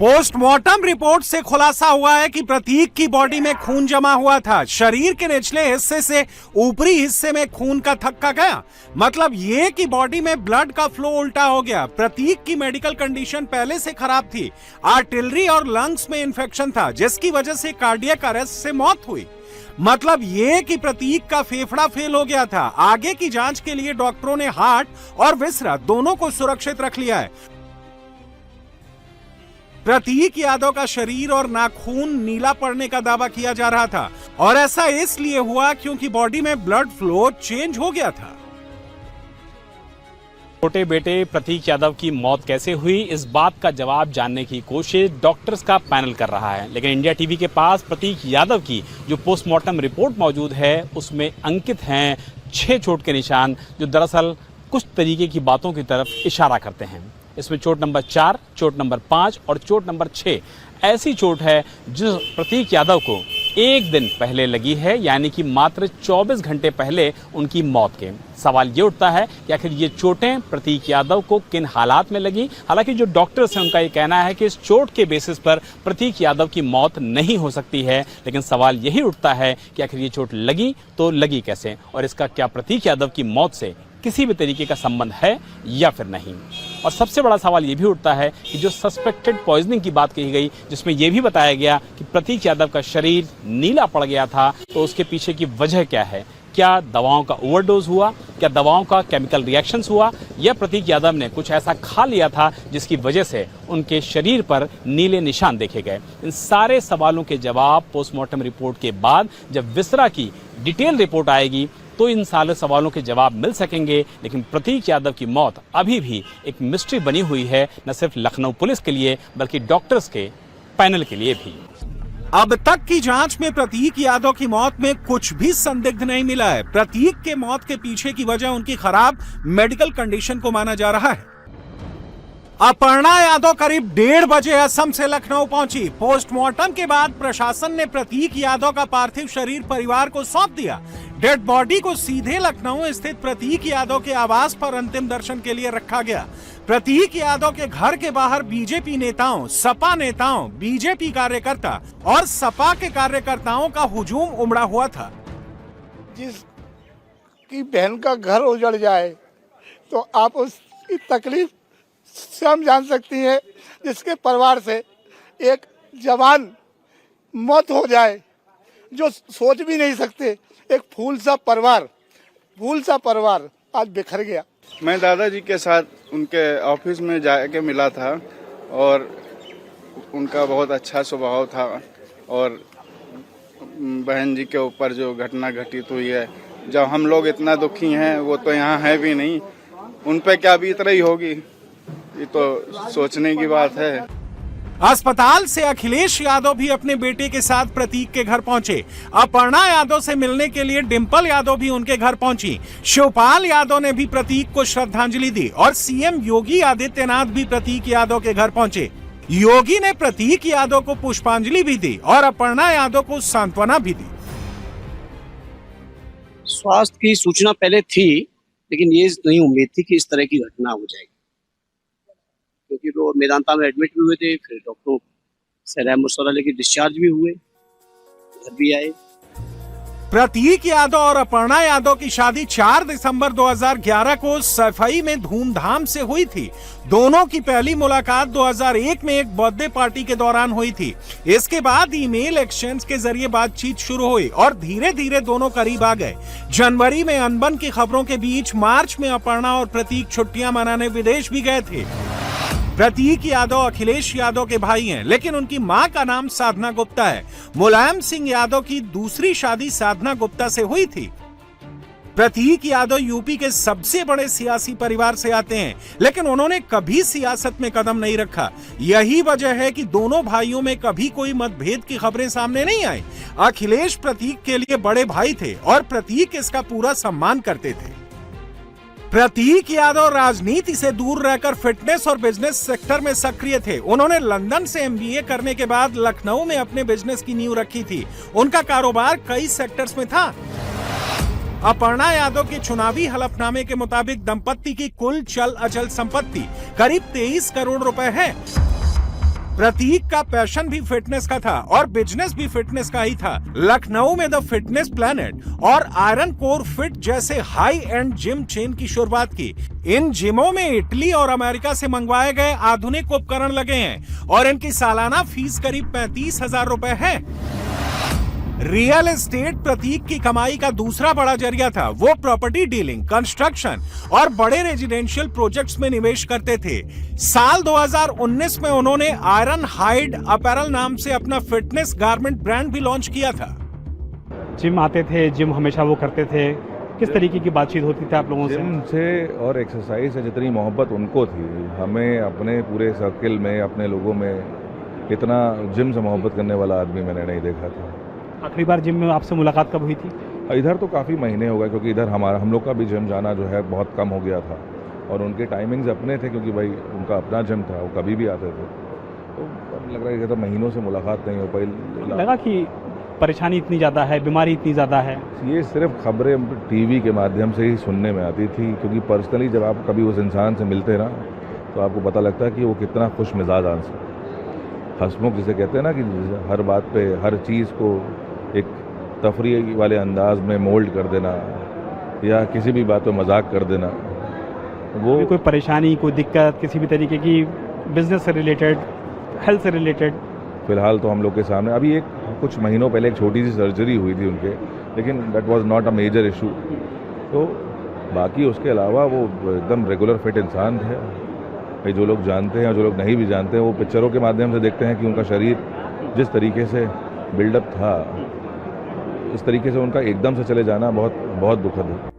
Postmortem report से खुलासा हुआ है कि प्रतीक की बॉडी में खून जमा हुआ था। शरीर के निचले हिस्से से ऊपरी हिस्से में खून का थक्का गया। मतलब ये कि बॉडी में ब्लड का फ्लो उल्टा हो गया। प्रतीक की मेडिकल कंडीशन पहले से खराब थी। आर्टिलरी और लंग्स में इंफेक्शन था, जिसकी वजह से कार्डियक अरेस्ट से मौत हुई। मतलब ये कि प्रतीक का फेफड़ा फेल हो गया था। आगे की जांच के लिए डॉक्टरों ने हार्ट और विसरा दोनों को सुरक्षित रख लिया है। प्रतीक यादव का शरीर और नाखून नीला पड़ने का दावा किया जा रहा था, और ऐसा इसलिए हुआ क्योंकि बॉडी में ब्लड फ्लो चेंज हो गया था। छोटे बेटे प्रतीक यादव की मौत कैसे हुई, इस बात का जवाब जानने की कोशिश डॉक्टर्स का पैनल कर रहा है। लेकिन इंडिया टीवी के पास प्रतीक यादव की जो पोस्टमार्टम रिपोर्ट मौजूद है, उसमें अंकित हैं 6 चोट के निशान, जो दरअसल कुछ तरीके की बातों की तरफ इशारा करते हैं। इसमें चोट नंबर 4, चोट नंबर 5 और चोट नंबर 6 ऐसी चोट है जो प्रतीक यादव को एक दिन पहले लगी है, यानी कि मात्र 24 घंटे पहले उनकी मौत के। सवाल ये उठता है कि आखिर ये चोटें प्रतीक यादव को किन हालात में लगी। हालांकि जो डॉक्टर्स हैं उनका ये कहना है कि इस चोट के बेसिस पर प्रतीक यादव की मौत नहीं हो सकती है। लेकिन सवाल यही उठता है कि आखिर ये चोट लगी तो लगी कैसे, और इसका क्या प्रतीक यादव की मौत से किसी भी तरीके का संबंध है या फिर नहीं। और सबसे बड़ा सवाल ये भी उठता है कि जो सस्पेक्टेड पॉइजनिंग की बात कही गई, जिसमें यह भी बताया गया कि प्रतीक यादव का शरीर नीला पड़ गया था, तो उसके पीछे की वजह क्या है। क्या दवाओं का ओवरडोज हुआ, क्या दवाओं का केमिकल रिएक्शंस हुआ, या प्रतीक यादव ने कुछ ऐसा खा लिया था जिसकी वजह से उनके शरीर पर नीले निशान देखे गए। इन सारे सवालों के जवाब पोस्टमार्टम रिपोर्ट के बाद जब विसरा की डिटेल रिपोर्ट आएगी तो इन सारे सवालों के जवाब मिल सकेंगे। लेकिन प्रतीक यादव की मौत अभी भी एक मिस्ट्री बनी हुई है, न सिर्फ लखनऊ पुलिस के लिए बल्कि डॉक्टर्स के पैनल के लिए भी। अब तक की जांच में प्रतीक यादव की मौत में कुछ भी संदिग्ध नहीं मिला है। प्रतीक के मौत के पीछे की वजह उनकी खराब मेडिकल कंडीशन को माना जा रहा है। अपर्णा यादव करीब 1:30 बजे असम से लखनऊ पहुंची। पोस्टमार्टम के बाद प्रशासन ने प्रतीक यादव का पार्थिव शरीर परिवार को सौंप दिया। डेड बॉडी को सीधे लखनऊ स्थित प्रतीक यादव के आवास पर अंतिम दर्शन के लिए रखा गया। प्रतीक यादव के घर के बाहर बीजेपी नेताओं, सपा नेताओं, बीजेपी कार्यकर्ता और सपा के कार्यकर्ताओं का हुजूम उमड़ा हुआ था। जिसकी बहन का घर उजड़ जाए तो आप उसकी तकलीफ स्वयं जान सकती हैं। जिसके परिवार से एक जवान मौत हो जाए, जो सोच भी नहीं सकते, एक फूल सा परिवार आज बिखर गया। मैं दादाजी के साथ उनके ऑफिस में जाके मिला था और उनका बहुत अच्छा स्वभाव था। और बहन जी के ऊपर जो घटना घटित हुई है, जब हम लोग इतना दुखी हैं, वो तो यहाँ है भी नहीं, उन पे क्या बीत रही होगी, ये तो सोचने की बात है। अस्पताल से अखिलेश यादव भी अपने बेटे के साथ प्रतीक के घर पहुंचे। अपर्णा यादव से मिलने के लिए डिंपल यादव भी उनके घर पहुंची। शिवपाल यादव ने भी प्रतीक को श्रद्धांजलि दी और सीएम योगी आदित्यनाथ भी प्रतीक यादव के घर पहुंचे। योगी ने प्रतीक यादव को पुष्पांजलि भी दी और अपर्णा यादव को सांत्वना भी दी। स्वास्थ्य की सूचना पहले थी, लेकिन ये नहीं उम्मीद थी कि इस तरह की घटना हो जाएगी, क्योंकि वो मेदांता में एडमिट भी हुए थे। फिर डॉक्टर से रहमतुल्लाह लेके डिस्चार्ज भी हुए, घर भी आए। प्रतीक यादव और अपर्णा यादव की शादी 4 दिसंबर 2011 को सफाई में धूमधाम से हुई थी। दोनों की पहली मुलाकात 2001 में एक बर्थडे पार्टी के दौरान हुई थी। इसके बाद ईमेल एक्सचेंज के जरिए बातचीत शुरू हुई और धीरे धीरे दोनों करीब आ गए। जनवरी में अनबन की खबरों के बीच मार्च में अपर्णा और प्रतीक छुट्टियां मनाने विदेश भी गए थे। प्रतीक यादव अखिलेश यादव के भाई हैं, लेकिन उनकी मां का नाम साधना गुप्ता है। मुलायम सिंह यादव की दूसरी शादी साधना गुप्ता से हुई थी। प्रतीक यादव यूपी के सबसे बड़े सियासी परिवार से आते हैं, लेकिन उन्होंने कभी सियासत में कदम नहीं रखा। यही वजह है कि दोनों भाइयों में कभी कोई मतभेद की खबरें सामने नहीं आई। अखिलेश प्रतीक के लिए बड़े भाई थे और प्रतीक इसका पूरा सम्मान करते थे। प्रतीक यादव राजनीति से दूर रहकर फिटनेस और बिजनेस सेक्टर में सक्रिय थे। उन्होंने लंदन से एमबीए करने के बाद लखनऊ में अपने बिजनेस की नींव रखी थी। उनका कारोबार कई सेक्टर्स में था। अपर्णा यादव के चुनावी हलफनामे के मुताबिक दंपत्ति की कुल चल अचल संपत्ति करीब 23 करोड़ रुपए है। प्रतीक का पैशन भी फिटनेस का था और बिजनेस भी फिटनेस का ही था। लखनऊ में द फिटनेस प्लैनेट और आयरन कोर फिट जैसे हाई एंड जिम चेन की शुरुआत की। इन जिमों में इटली और अमेरिका से मंगवाए गए आधुनिक उपकरण लगे हैं और इनकी सालाना फीस करीब 35,000 रुपए है। रियल एस्टेट प्रतीक की कमाई का दूसरा बड़ा जरिया था। वो प्रॉपर्टी डीलिंग, कंस्ट्रक्शन और बड़े रेजिडेंशियल प्रोजेक्ट्स में निवेश करते थे। साल 2019 में उन्होंने आयरन हाइड अपैरल नाम से अपना फिटनेस गारमेंट ब्रांड भी लॉन्च किया था। जिम आते थे, जिम हमेशा वो करते थे, किस तरीके की बातचीत होती थी आप लोगों से? जिम से और एक्सरसाइज से जितनी मोहब्बत उनको थी, हमें अपने पूरे सर्किल में, अपने लोगों में इतना जिम से मोहब्बत करने वाला आदमी मैंने नहीं देखा था। आखिरी बार जिम में आपसे मुलाकात कब हुई थी? इधर तो काफ़ी महीने हो गए, क्योंकि इधर हम लोग का भी जिम जाना जो है बहुत कम हो गया था और उनके टाइमिंग्स अपने थे, क्योंकि भाई उनका अपना जिम था, वो कभी भी आते थे। तो लग रहा है कि तो महीनों से मुलाकात नहीं हो पाई। लगा कि परेशानी इतनी ज़्यादा है, बीमारी इतनी ज़्यादा है? ये सिर्फ खबरें टीवी के माध्यम से ही सुनने में आती थी, क्योंकि पर्सनली जब आप कभी उस इंसान से मिलते ना तो आपको पता लगता है कि वो कितना खुश मिजाज हंसमुख जिसे कहते हैं ना, कि हर बात पे हर चीज़ को एक तफरीह वाले अंदाज में मोल्ड कर देना या किसी भी बात पे मजाक कर देना। वो कोई परेशानी, कोई दिक्कत किसी भी तरीके की, बिजनेस से रिलेटेड, हेल्थ से रिलेटेड? फ़िलहाल तो हम लोग के सामने अभी कुछ महीनों पहले एक छोटी सी सर्जरी हुई थी उनके, लेकिन that was not a major issue. तो बाकी उसके अलावा वो एकदम रेगुलर फिट इंसान थे। भाई जो लोग जानते हैं और जो लोग नहीं भी जानते हैं, वो पिक्चरों के माध्यम से देखते हैं कि उनका शरीर जिस तरीके से बिल्डअप था, इस तरीके से उनका एकदम से चले जाना बहुत बहुत दुखद है।